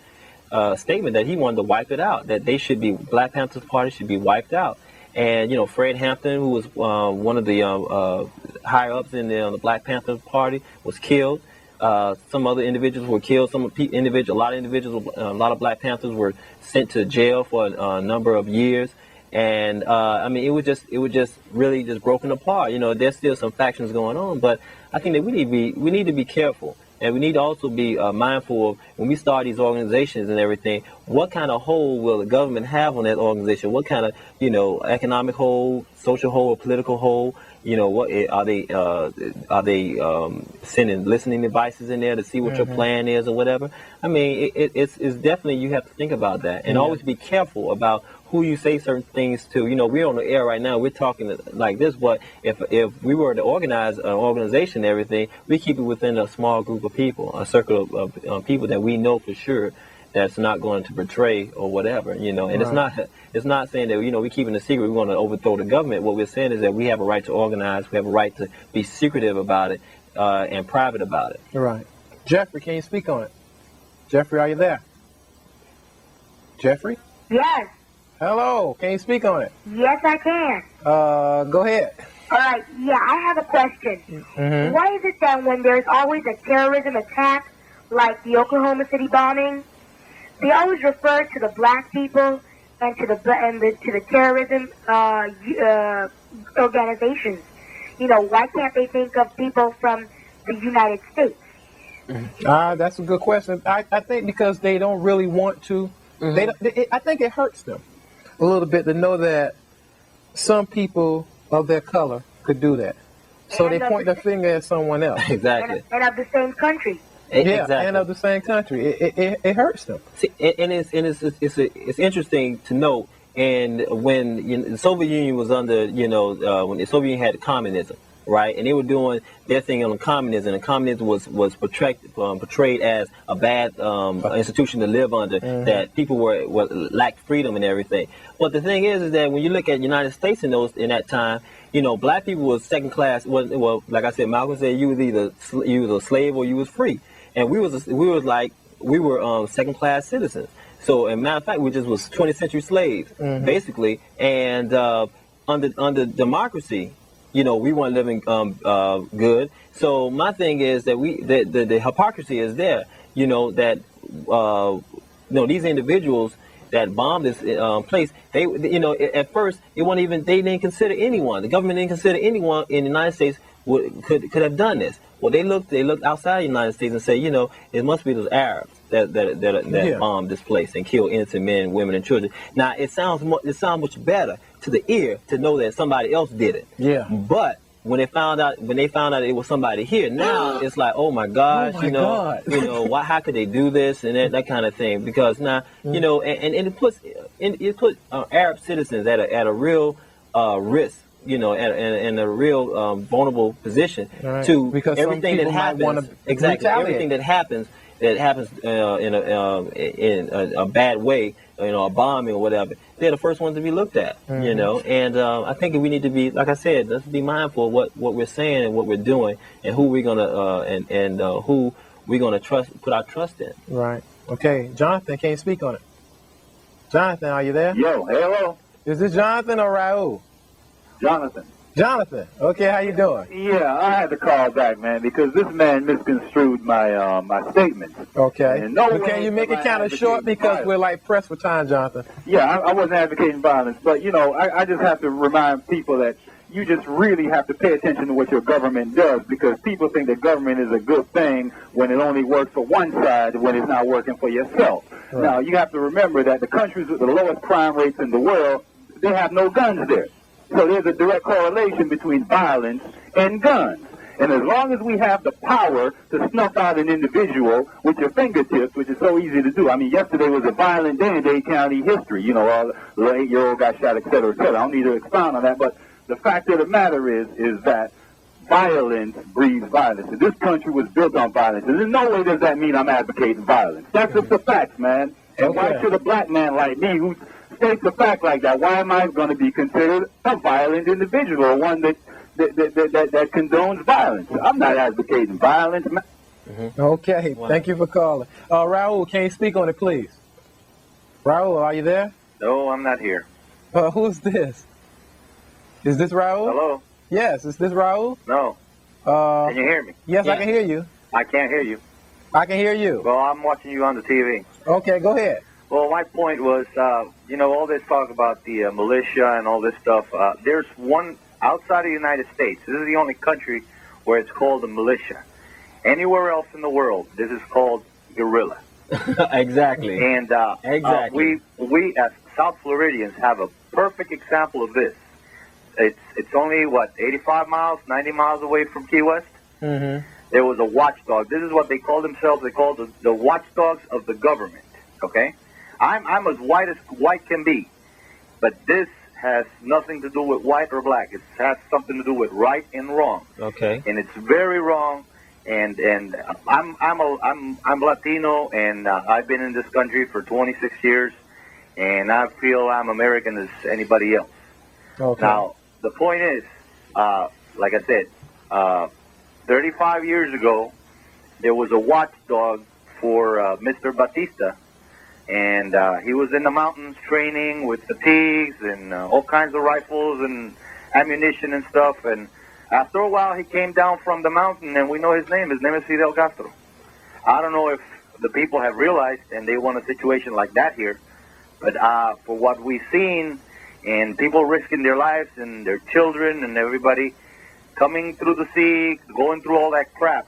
statement that he wanted to wipe it out. That Black Panther Party should be wiped out. And Fred Hampton, who was one of the higher ups in the Black Panther Party, was killed. Some other individuals were killed. A lot of Black Panthers were sent to jail for a number of years. And I mean, it was just really just broken apart. You know, there's still some factions going on, but I think that we need to be careful, and we need to also be mindful of when we start these organizations and everything. What kind of hold will the government have on that organization? What kind of, you know, economic hold, social hold, or political hold? You know, what are they sending listening devices in there to see what your plan is or whatever? I mean, it's definitely, you have to think about that, and always be careful about who you say certain things to. You know, we're on the air right now, we're talking like this, but if we were to organize an organization and everything, we keep it within a small group of people, a circle of people that we know for sure that's not going to betray or whatever, you know. And it's not saying that, you know, we're keeping a secret, we're going to overthrow the government. What we're saying is that we have a right to organize, we have a right to be secretive about it and private about it.
Right. Jeffrey, can you speak on it? Jeffrey, are you there? Jeffrey?
Yes.
Hello, can you speak on it?
Yes, I can.
Go ahead.
All right. Yeah, I have a question.
Mm-hmm.
Why is it that when there's always a terrorism attack, like the Oklahoma City bombing, they always refer to the black people and to the terrorism organizations? You know, why can't they think of people from the United States?
That's a good question. I think because they don't really want to. I think it hurts them a little bit to know that some people of their color could do that. So
And
they point their finger at someone else.
Exactly.
And of the same country.
Yeah,
Exactly.
and of the same country. It hurts them.
See, and it's interesting to note. And when the Soviet Union was under, you know, when the Soviet Union had communism, right, and they were doing their thing on communism, and communism was portrayed as a bad institution to live under, that people were lacked freedom and everything. But the thing is that when you look at the United States in that time, you know, black people was second class. Well, like I said, Malcolm said you was a slave or you was free, and we were second class citizens. So, as a matter of fact, we just was 20th century slaves, basically. And under democracy, you know, we weren't living good. So my thing is that the hypocrisy is there. You know that these individuals that bombed this place, they, you know, at first it wasn't even, they didn't consider anyone. The government didn't consider anyone in the United States could have done this. Well, they looked outside the United States and say, you know, it must be those Arabs that bombed this place and killed innocent men, women, and children. Now it sounds much better to the ear to know that somebody else did it.
Yeah.
But when they found out it was somebody here, now it's like, oh my gosh,
Oh my God.
you know, how could they do this and that kind of thing? Because now, you know, and it puts Arab citizens at a real risk. You know, in a real vulnerable position to
because
everything that happens. Exactly,
retaliate.
everything that happens in a bad way, you know, a bombing or whatever. They're the first ones to be looked at. You know, and I think we need to be, like I said, let's be mindful of what we're saying and what we're doing, and who we're gonna who we're gonna put our trust in.
Right. Okay, Jonathan, can you speak on it? Jonathan, are you there?
Yo, hello.
Is this Jonathan or Raul?
Jonathan.
Jonathan. Okay, how you doing?
Yeah, I had to call back, man, because this man misconstrued my my statements.
Okay.
And no
But
way
can you make
am
it
I
kind of short
advocating
because
violence.
we're like pressed for time, Jonathan?
Yeah, I wasn't advocating violence, but, you know, I just have to remind people that you just really have to pay attention to what your government does, because people think that government is a good thing when it only works for one side, when it's not working for yourself.
Right.
Now, you have to remember that the countries with the lowest crime rates in the world, they have no guns there. So there's a direct correlation between violence and guns. And as long as we have the power to snuff out an individual with your fingertips, which is so easy to do. I mean, yesterday was a violent day in Dade County history. You know, all the 8-year-old got shot, et cetera, et cetera. I don't need to expound on that, but the fact of the matter is that violence breeds violence. And this country was built on violence. And in no way does that mean I'm advocating violence. That's just the facts, man. And why should a black man like me, who states a fact like that, why am I going to be considered a violent individual, or one that condones violence? I'm not advocating violence, man.
Okay, thank you for calling. Raul, can you speak on it, please? Raul, are you there?
No, I'm not here.
Who's this? Is this Raul?
Hello?
Yes, is this Raul?
No. Can you hear me?
Yes,
Yeah.
I can hear you.
I can't hear you.
I can hear you.
Well, I'm watching you on the TV.
Okay, go ahead.
Well, my point was, all this talk about the militia and all this stuff. There's one outside of the United States. This is the only country where it's called a militia. Anywhere else in the world, this is called guerrilla.
Exactly.
And
exactly.
We as South Floridians have a perfect example of this. It's only 85 miles, 90 miles away from Key West.
Mm-hmm.
There was a watchdog. This is what they call themselves. They call the watchdogs of the government. Okay, I'm as white as white can be, but this has nothing to do with white or black. It has something to do with right and wrong.
Okay.
And it's very wrong. And I'm Latino, and I've been in this country for 26 years, and I feel I'm American as anybody else.
Okay.
Now the point is, like I said, 35 years ago, there was a watchdog for Mr. Batista, and he was in the mountains training with the pigs and all kinds of rifles and ammunition and stuff. And after a while, he came down from the mountain, and we know his name. His name is Fidel Castro. I don't know if the people have realized, and they want a situation like that here, but for what we've seen, and people risking their lives and their children and everybody coming through the sea, going through all that crap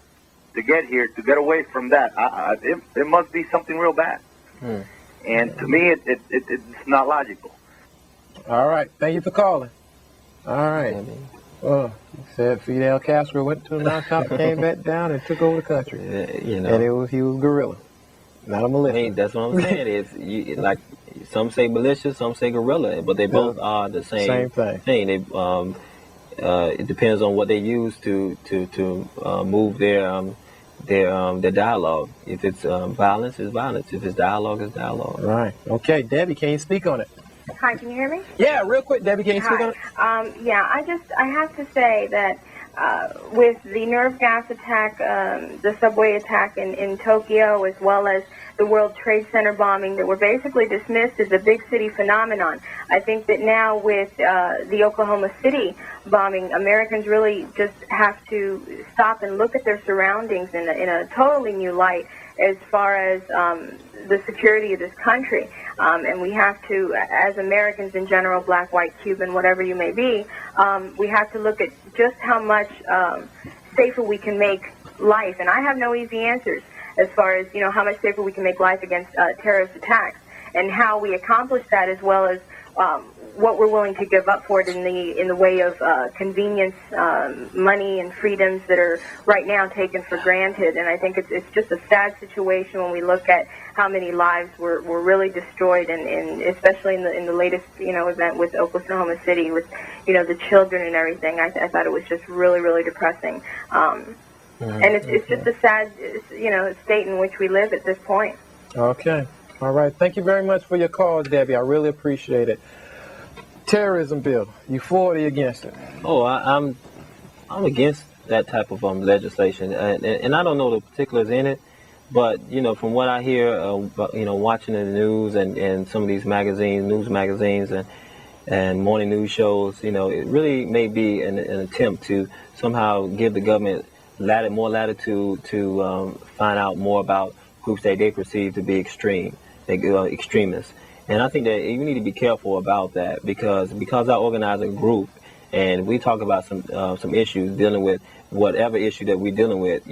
to get here, to get away from that, it must be something real bad.
Hmm.
And to me, it's not logical.
All right. Thank you for calling. All right. He said Fidel Castro went to the mountaintop, came back down, and took over the country.
You know.
And he was guerrilla, not a militia.
I mean, that's what I'm saying. It's like some say militia, some say guerrilla, but they both are the same
thing.
They it depends on what they use to move their dialogue. If it's violence, it's violence. If it's dialogue, it's dialogue.
Right. Okay, Debbie, can you speak on it?
Hi, can you hear me?
Yeah, real quick, Debbie, can you speak on it?
I have to say that with the nerve gas attack, the subway attack in Tokyo, as well as the World Trade Center bombing that were basically dismissed as a big city phenomenon, I think that now with the Oklahoma City bombing, Americans really just have to stop and look at their surroundings in a totally new light as far as the security of this country. And we have to, as Americans in general, black, white, Cuban, whatever you may be, we have to look at just how much safer we can make life. And I have no easy answers as far as, how much safer we can make life against terrorist attacks and how we accomplish that, as well as what we're willing to give up for it in the way of convenience, money, and freedoms that are right now taken for granted. And I think it's just a sad situation when we look at how many lives were really destroyed, and especially in the latest event with Oklahoma City, with the children and everything. I thought it was just really, really depressing. And it's just a sad state in which we live at this point.
Okay. All right. Thank you very much for your call, Debbie. I really appreciate it. Terrorism bill. You for or against it?
Oh, I'm against that type of legislation, and I don't know the particulars in it, but from what I hear, watching the news and some of these news magazines and morning news shows, it really may be an attempt to somehow give the government more latitude to find out more about groups that they perceive to be extremists. And I think that you need to be careful about that because I organize a group and we talk about some issues dealing with whatever issue that we're dealing with,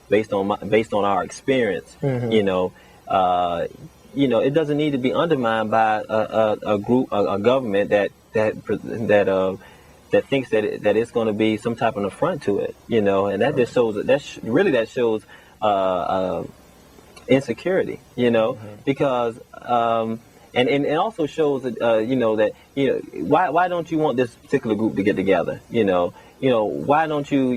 based on our experience, it doesn't need to be undermined by a group, a government that thinks that it's going to be some type of affront to it, and that just shows that shows insecurity, because. And it also shows that why don't you want this particular group to get together? Why don't you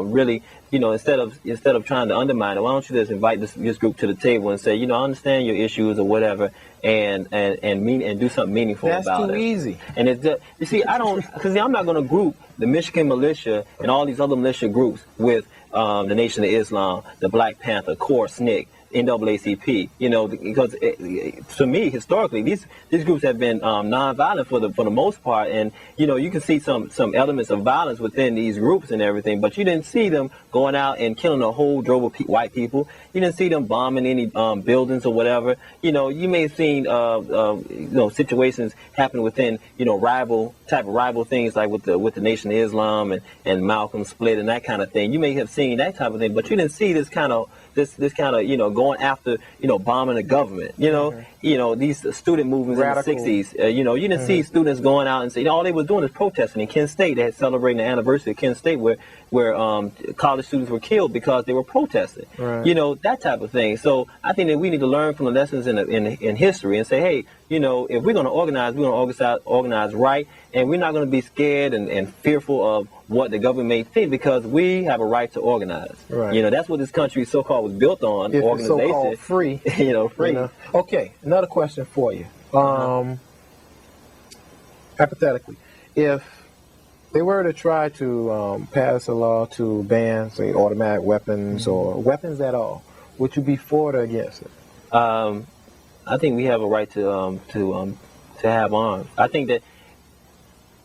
really instead of trying to undermine it, why don't you just invite this group to the table and say, I understand your issues or whatever, and do something meaningful about it.
That's too easy.
And I'm not going to group the Michigan militia and all these other militia groups with the Nation of Islam, the Black Panther, Corps, SNCC, NAACP, because to me, historically, these groups have been nonviolent for the most part, and you can see some elements of violence within these groups and everything, but you didn't see them going out and killing a whole drove of white people. You didn't see them bombing any buildings or whatever. You may have seen situations happen within rival things like with the Nation of Islam and Malcolm split and that kind of thing. You may have seen that type of thing, but you didn't see this kind of going after bombing the government. These student movements
Radical.
in the 60s. You didn't see students going out and saying all they was doing is protesting. In Kent State, they had celebrating the anniversary of Kent State where college students were killed because they were protesting.
Right.
That type of thing. So I think that we need to learn from the lessons in history and say, hey, if we're going to organize, we're going to organize right, and we're not going to be scared and fearful of what the government may think, because we have a right to organize.
Right.
That's what this country so-called was built on.
It's
organization.
so-called free.
Free.
Okay, another question for you. Hypothetically, if they were to try to pass a law to ban, say, automatic weapons or weapons at all, would you be for or against it?
I think we have a right to have arms. I think that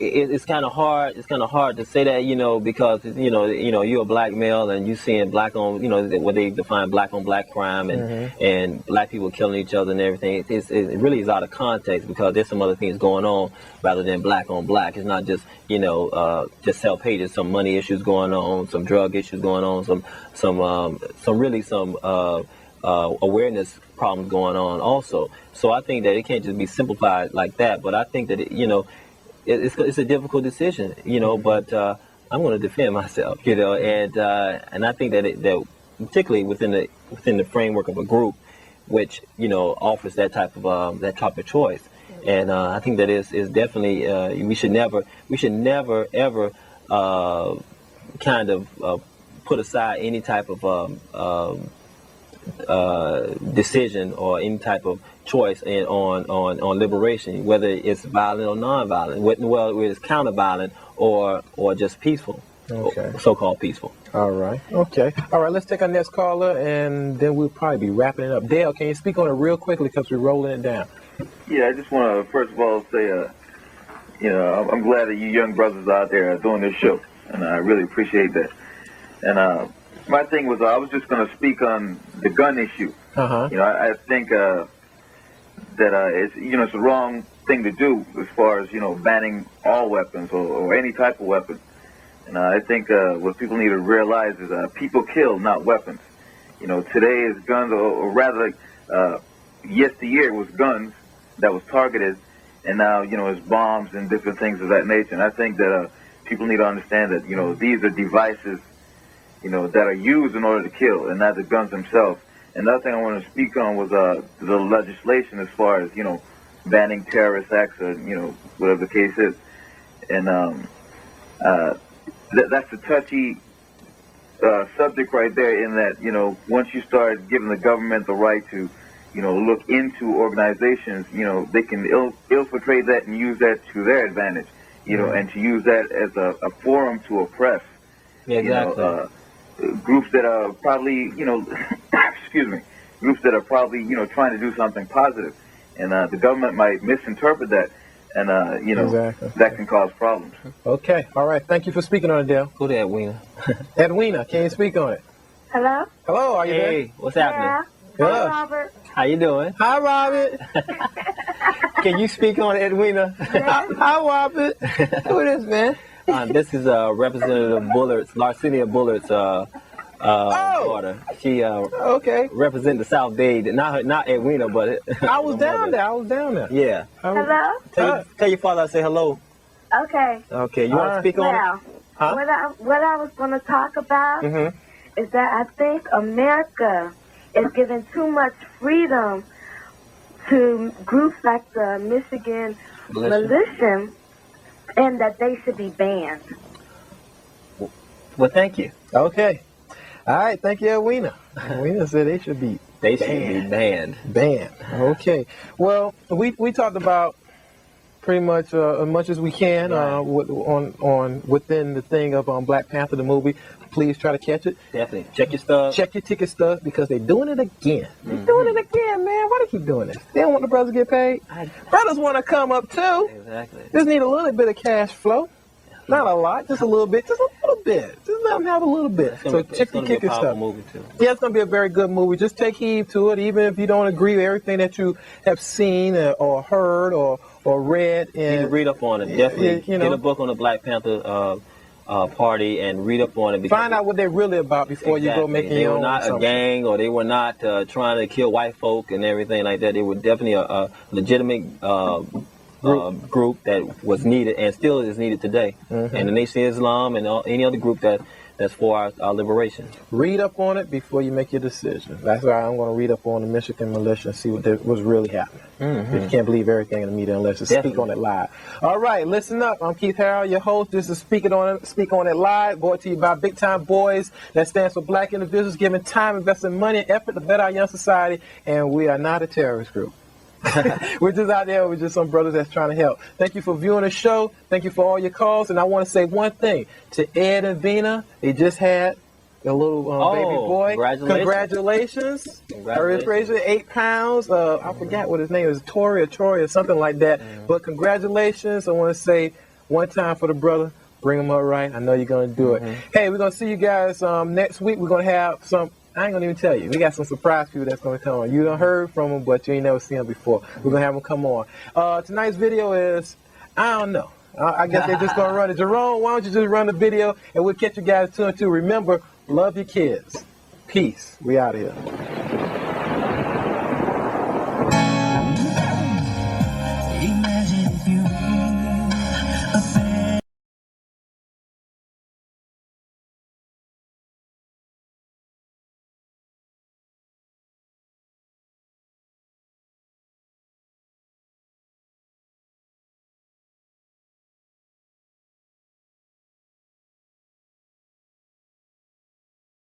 it's kind of hard. It's kind of hard to say that, because you're a black male and you seeing black on, what they define black on black crime and black people killing each other and everything. It really is out of context, because there's some other things going on rather than black on black. It's not just just self-hate. There's some money issues going on, some drug issues going on, some awareness problems going on also. So I think that it can't just be simplified like that. But I think that it's a difficult decision, but I'm going to defend myself, and I think that particularly within the framework of a group, which offers that type of choice, and I think that is definitely we should never ever kind of put aside any type of decision or any type of choice on liberation, whether it's violent or non-violent, whether it's counter-violent or just peaceful,
Okay.
so-called peaceful.
All right. Okay. All right. Let's take our next caller, and then we'll probably be wrapping it up. Dale, can you speak on it real quickly, because we're rolling it down?
Yeah, I just want to first of all say, I'm glad that you young brothers out there are doing this show, and I really appreciate that. And my thing was, I was just going to speak on the gun issue. I think that it's the wrong thing to do as far as banning all weapons or any type of weapon. And I think what people need to realize is people kill, not weapons. Today is guns, or rather, yesteryear it was guns that was targeted, and now it's bombs and different things of that nature. And I think that people need to understand that these are devices that are used in order to kill, and not the guns themselves. Another thing I want to speak on was the legislation as far as banning terrorist acts or whatever the case is, and that's a touchy subject right there. In that once you start giving the government the right to look into organizations, they can infiltrate that and use that to their advantage, and to use that as a forum to oppress.
Yeah, exactly.
Groups that are probably, excuse me, groups that are probably, trying to do something positive. And the government might misinterpret that, and,
Exactly.
that can cause problems.
Okay. All right. Thank you for speaking on it, Dale.
Go to Edwina.
Edwina, can you speak on it?
Hello?
Hello, are you there?
Hey, what's happening?
Good.
Hi, Robert.
How you doing?
Hi, Robert.
Can you speak on it, Edwina?
Hi, Robert. Who is this, man?
This is Representative Bullard's, Larcenia Bullard's daughter. She
Okay.
represents the South Bay. Not Edwina, but
I was down there.
Yeah.
Hello?
Tell your father I say hello.
Okay.
Okay. You want to speak on it?
Now,
Huh?
what I was going to talk about is that I think America is giving too much freedom to groups like the Michigan Militia, and that they should be banned.
Well, thank you.
Okay. All right. Thank you, Edwina. Edwina said they should be
banned.
Banned. Okay. Well, we talked about pretty much as much as we can on within the thing of Black Panther the movie. please try to catch it.
Definitely. Check your stuff.
Check your ticket stubs because they're doing it again. They're doing it again, man. Why do they keep doing this? They don't want the brothers to get paid. Brothers want to come up too.
Exactly.
Just need a little bit of cash flow. Not a lot, just a little bit. Just a little bit. Just let them have a little bit. So check your ticket stuff.
Movie too.
Yeah, it's going to be a very good movie. Just take heed to it, even if you don't agree with everything that you have seen or heard or read. And
read up on it. Definitely
you know,
get a book on the Black Panther party and read up on it.
Find out what they're really about before you go making your own.
They were not a gang, or they were not trying to kill white folk and everything like that. They were definitely a legitimate group that was needed and still is needed today. And the Nation of Islam and any other group that's for our liberation.
Read up on it before you make your decision. That's why I'm going to read up on the Michigan militia and see what's really happening. You can't believe everything in the media unless you speak on it live. All right, listen up. I'm Keith Harrell, your host. This is Speak on It Live, brought to you by Big Time Boys. That stands for Black individuals giving time, investing money, and effort to better our young society. And we are not a terrorist group. We're just out there with just some brothers that's trying to help. Thank you for viewing the show. Thank you for all your calls. And I want to say one thing to Ed and Vina. They just had a little baby boy. Congratulations. Congratulations. 8 pounds. I forgot what his name is. Tori or Troy or something like that. But congratulations. I want to say one time for the brother. Bring him up right. I know you're going to do it. Hey, we're going to see you guys next week. We're going to have some. I ain't gonna even tell you. We got some surprise people that's gonna come on. You done heard from them, but you ain't never seen them before. We're gonna have them come on. Tonight's video is, I don't know. I guess they're just gonna run it. Jerome, why don't you just run the video and we'll catch you guys 2 and 2. Remember, love your kids. Peace. We out of here.